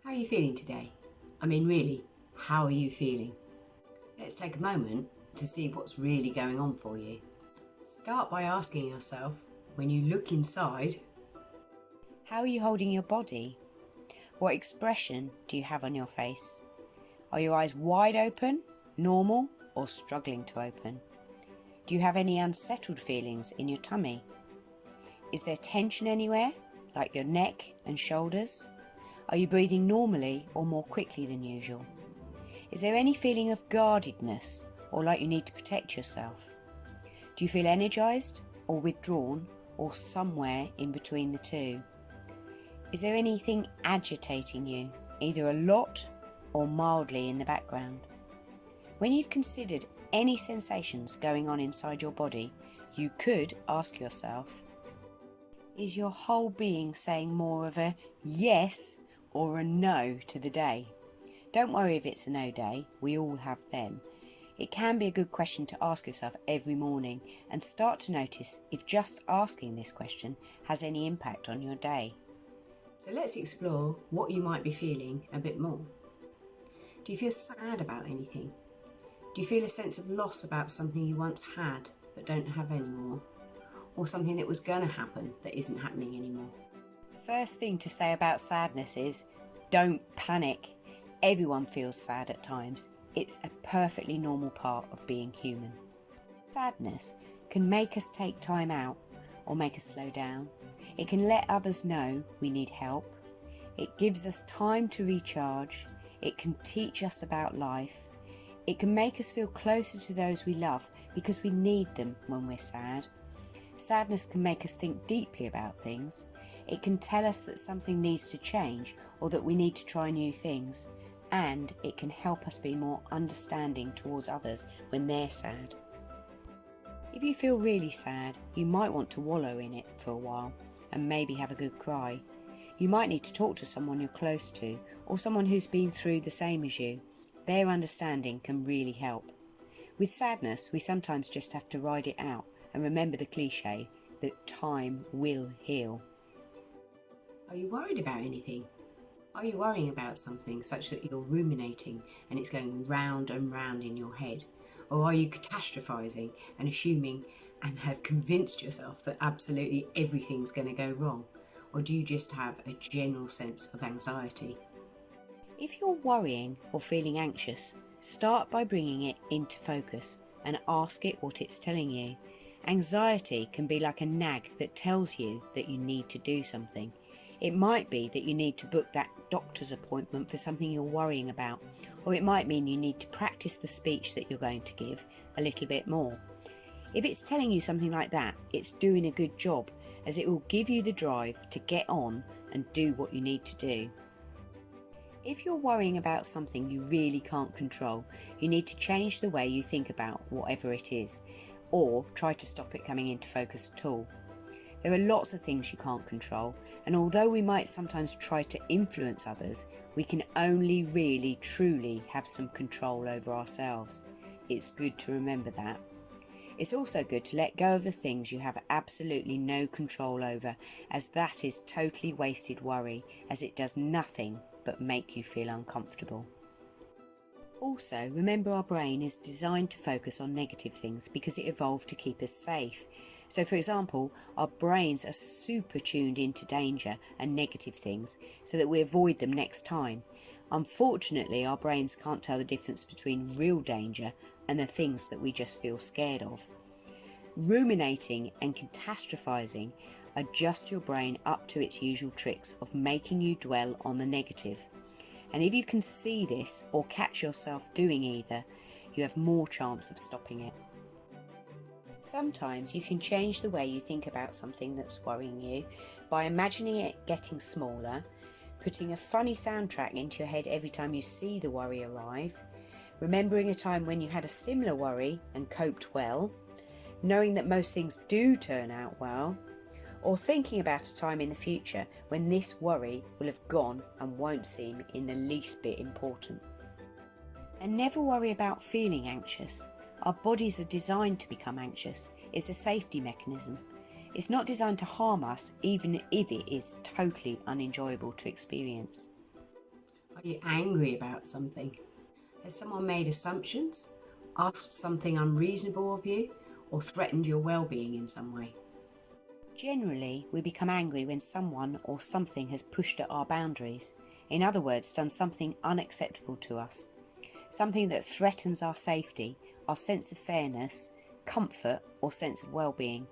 How are you feeling today? I mean, really, how are you feeling? Let's take a moment to see what's really going on for you. Start by asking yourself, when you look inside, how are you holding your body? What expression do you have on your face? Are your eyes wide open, normal, or struggling to open? Do you have any unsettled feelings in your tummy? Is there tension anywhere, like your neck and shoulders? Are you breathing normally or more quickly than usual? Is there any feeling of guardedness or like you need to protect yourself? Do you feel energized or withdrawn or somewhere in between the two? Is there anything agitating you, either a lot or mildly in the background? When you've considered any sensations going on inside your body, you could ask yourself, is your whole being saying more of a yes or a no to the day? Don't worry if it's a no day, we all have them. It can be a good question to ask yourself every morning and start to notice if just asking this question has any impact on your day. So let's explore what you might be feeling a bit more. Do you feel sad about anything? Do you feel a sense of loss about something you once had but don't have anymore? Or something that was going to happen that isn't happening anymore? The first thing to say about sadness is, don't panic. Everyone feels sad at times. It's a perfectly normal part of being human. Sadness can make us take time out or make us slow down. It can let others know we need help. It gives us time to recharge. It can teach us about life. It can make us feel closer to those we love because we need them when we're sad. Sadness can make us think deeply about things. It can tell us that something needs to change or that we need to try new things. And it can help us be more understanding towards others when they're sad. If you feel really sad, you might want to wallow in it for a while and maybe have a good cry. You might need to talk to someone you're close to or someone who's been through the same as you. Their understanding can really help. With sadness, we sometimes just have to ride it out and remember the cliche that time will heal. Are you worried about anything? Are you worrying about something such that you're ruminating and it's going round and round in your head? Or are you catastrophizing and assuming and have convinced yourself that absolutely everything's going to go wrong? Or do you just have a general sense of anxiety? If you're worrying or feeling anxious, start by bringing it into focus and ask it what it's telling you. Anxiety can be like a nag that tells you that you need to do something. It might be that you need to book that doctor's appointment for something you're worrying about, or it might mean you need to practice the speech that you're going to give a little bit more. If it's telling you something like that, it's doing a good job, as it will give you the drive to get on and do what you need to do. If you're worrying about something you really can't control, you need to change the way you think about whatever it is, or try to stop it coming into focus at all. There are lots of things you can't control, and although we might sometimes try to influence others, we can only really truly have some control over ourselves. It's good to remember that. It's also good to let go of the things you have absolutely no control over, as that is totally wasted worry, as it does nothing but make you feel uncomfortable. Also, remember our brain is designed to focus on negative things because it evolved to keep us safe. So for example, our brains are super tuned into danger and negative things so that we avoid them next time. Unfortunately, our brains can't tell the difference between real danger and the things that we just feel scared of. Ruminating and catastrophizing adjust your brain up to its usual tricks of making you dwell on the negative. And if you can see this or catch yourself doing either, you have more chance of stopping it. Sometimes you can change the way you think about something that's worrying you by imagining it getting smaller, putting a funny soundtrack into your head every time you see the worry arrive, remembering a time when you had a similar worry and coped well, knowing that most things do turn out well, or thinking about a time in the future when this worry will have gone and won't seem in the least bit important. And never worry about feeling anxious. Our bodies are designed to become anxious. It's a safety mechanism. It's not designed to harm us, even if it is totally unenjoyable to experience. Are you angry about something? Has someone made assumptions, asked something unreasonable of you, or threatened your well-being in some way? Generally, we become angry when someone or something has pushed at our boundaries. In other words, done something unacceptable to us. Something that threatens our safety, our sense of fairness, comfort, or sense of well-being.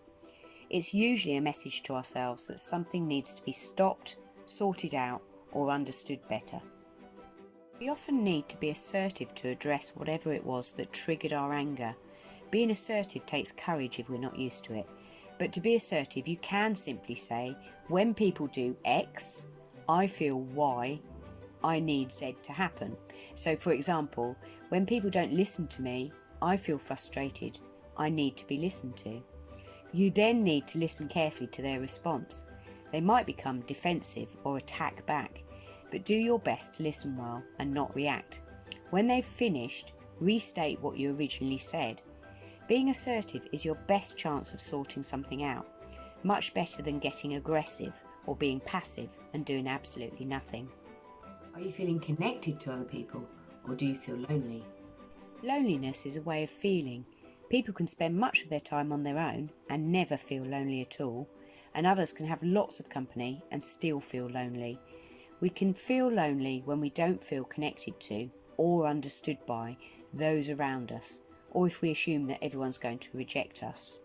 It's usually a message to ourselves that something needs to be stopped, sorted out, or understood better. We often need to be assertive to address whatever it was that triggered our anger. Being assertive takes courage if we're not used to it. But to be assertive, you can simply say, when people do X, I feel Y, I need Z to happen. So for example, when people don't listen to me, I feel frustrated, I need to be listened to. You then need to listen carefully to their response. They might become defensive or attack back, but do your best to listen well and not react. When they've finished, restate what you originally said. Being assertive is your best chance of sorting something out, much better than getting aggressive or being passive and doing absolutely nothing. Are you feeling connected to other people, or do you feel lonely? Loneliness is a way of feeling. People can spend much of their time on their own and never feel lonely at all, and others can have lots of company and still feel lonely. We can feel lonely when we don't feel connected to or understood by those around us, or if we assume that everyone's going to reject us.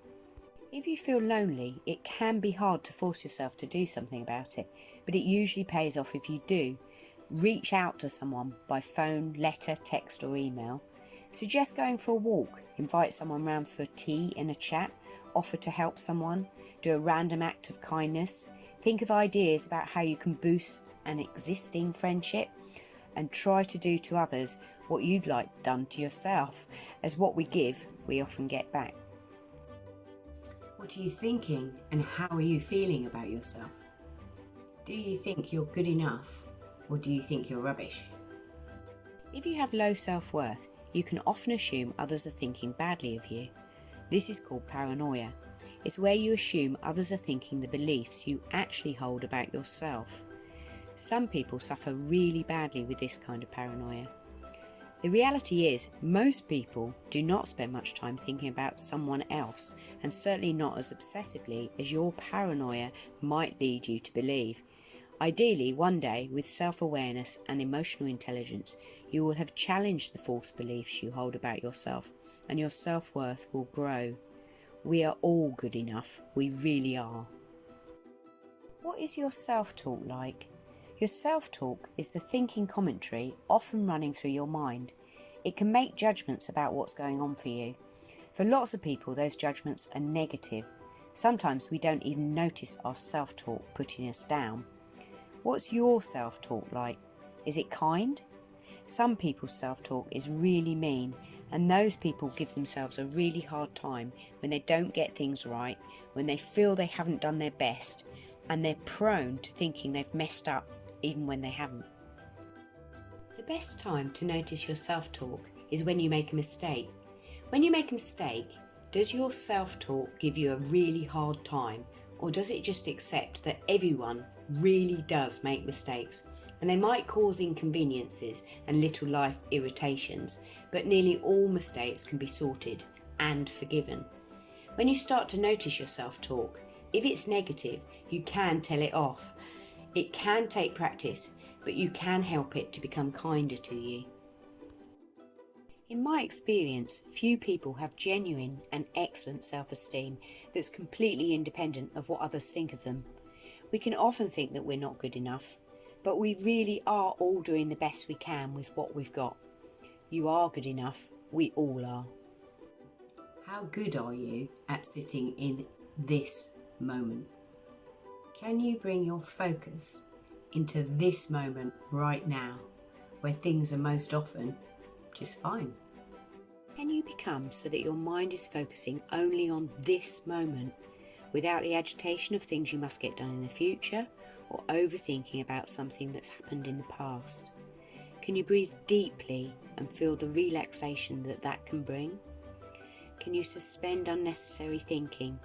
If you feel lonely, it can be hard to force yourself to do something about it, but it usually pays off if you do. Reach out to someone by phone, letter, text or email. Suggest going for a walk, invite someone round for tea and a chat, offer to help someone, do a random act of kindness. Think of ideas about how you can boost an existing friendship and try to do to others what you'd like done to yourself, as what we give, we often get back. What are you thinking and how are you feeling about yourself? Do you think you're good enough, or do you think you're rubbish? If you have low self-worth, you can often assume others are thinking badly of you. This is called paranoia. It's where you assume others are thinking the beliefs you actually hold about yourself. Some people suffer really badly with this kind of paranoia. The reality is, most people do not spend much time thinking about someone else, and certainly not as obsessively as your paranoia might lead you to believe. Ideally, one day, with self-awareness and emotional intelligence, you will have challenged the false beliefs you hold about yourself, and your self-worth will grow. We are all good enough, we really are. What is your self-talk like? Your self-talk is the thinking commentary often running through your mind. It can make judgments about what's going on for you. For lots of people, those judgments are negative. Sometimes we don't even notice our self-talk putting us down. What's your self-talk like? Is it kind? Some people's self-talk is really mean, and those people give themselves a really hard time when they don't get things right, when they feel they haven't done their best, and they're prone to thinking they've messed up even when they haven't. The best time to notice your self-talk is when you make a mistake. When you make a mistake, does your self-talk give you a really hard time, or does it just accept that everyone really does make mistakes, and they might cause inconveniences and little life irritations, but nearly all mistakes can be sorted and forgiven? When you start to notice your self-talk, if it's negative, you can tell it off. It can take practice, but you can help it to become kinder to you. In my experience, few people have genuine and excellent self-esteem that's completely independent of what others think of them. We can often think that we're not good enough, but we really are all doing the best we can with what we've got. You are good enough, we all are. How good are you at sitting in this moment? Can you bring your focus into this moment right now, where things are most often just fine? Can you become so that your mind is focusing only on this moment, without the agitation of things you must get done in the future, or overthinking about something that's happened in the past? Can you breathe deeply and feel the relaxation that can bring? Can you suspend unnecessary thinking,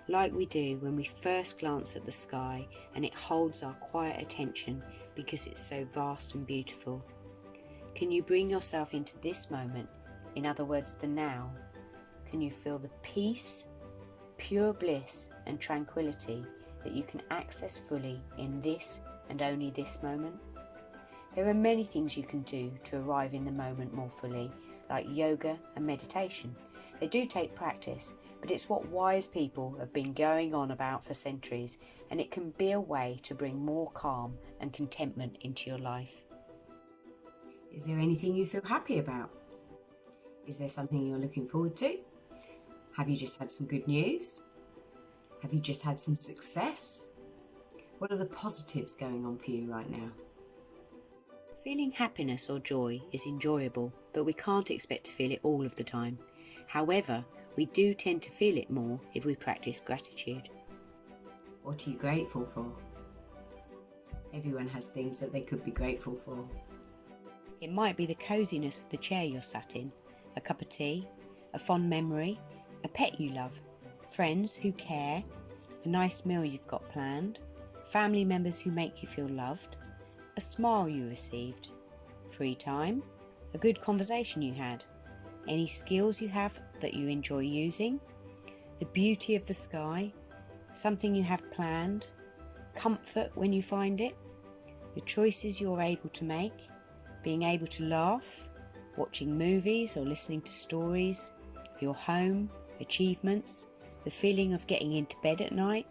like we do when we first glance at the sky and it holds our quiet attention because it's so vast and beautiful. Can you bring yourself into this moment, in other words the now? Can you feel the peace, pure bliss and tranquility that you can access fully in this and only this moment? There are many things you can do to arrive in the moment more fully, like yoga and meditation. They do take practice, but it's what wise people have been going on about for centuries, and it can be a way to bring more calm and contentment into your life. Is there anything you feel happy about? Is there something you're looking forward to? Have you just had some good news? Have you just had some success? What are the positives going on for you right now? Feeling happiness or joy is enjoyable, but we can't expect to feel it all of the time. However, we do tend to feel it more if we practice gratitude. What are you grateful for? Everyone has things that they could be grateful for. It might be the coziness of the chair you're sat in, a cup of tea, a fond memory, a pet you love, friends who care, a nice meal you've got planned, family members who make you feel loved, a smile you received, free time, a good conversation you had, any skills you have that you enjoy using, the beauty of the sky, something you have planned, comfort when you find it, the choices you're able to make, being able to laugh, watching movies or listening to stories, your home, achievements, the feeling of getting into bed at night,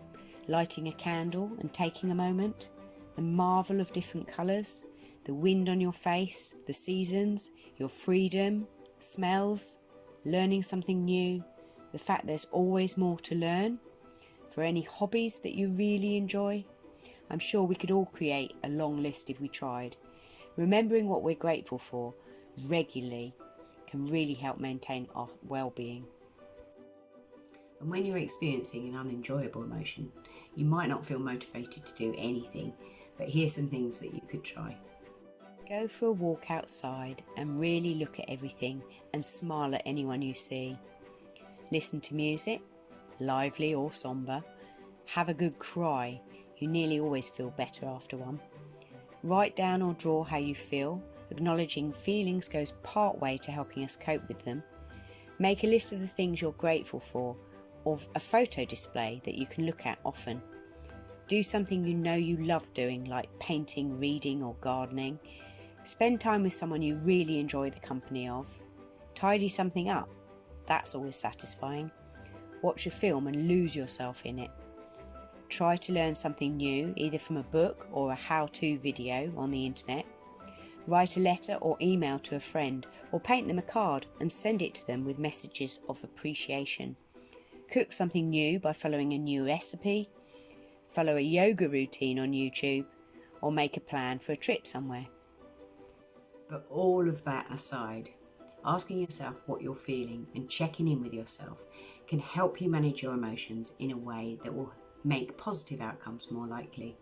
lighting a candle and taking a moment, the marvel of different colours, the wind on your face, the seasons, your freedom, smells, learning something new, the fact there's always more to learn, for any hobbies that you really enjoy. I'm sure we could all create a long list if we tried. Remembering what we're grateful for regularly can really help maintain our well-being. And when you're experiencing an unenjoyable emotion, you might not feel motivated to do anything, but here's some things that you could try. Go for a walk outside and really look at everything and smile at anyone you see. Listen to music, lively or sombre. Have a good cry. You nearly always feel better after one. Write down or draw how you feel. Acknowledging feelings goes part way to helping us cope with them. Make a list of the things you're grateful for, or a photo display that you can look at often. Do something you know you love doing, like painting, reading or gardening. Spend time with someone you really enjoy the company of. Tidy something up. That's always satisfying. Watch a film and lose yourself in it. Try to learn something new, either from a book or a how-to video on the internet. Write a letter or email to a friend, or paint them a card and send it to them with messages of appreciation. Cook something new by following a new recipe. Follow a yoga routine on YouTube, or make a plan for a trip somewhere. But all of that aside, asking yourself what you're feeling and checking in with yourself can help you manage your emotions in a way that will make positive outcomes more likely.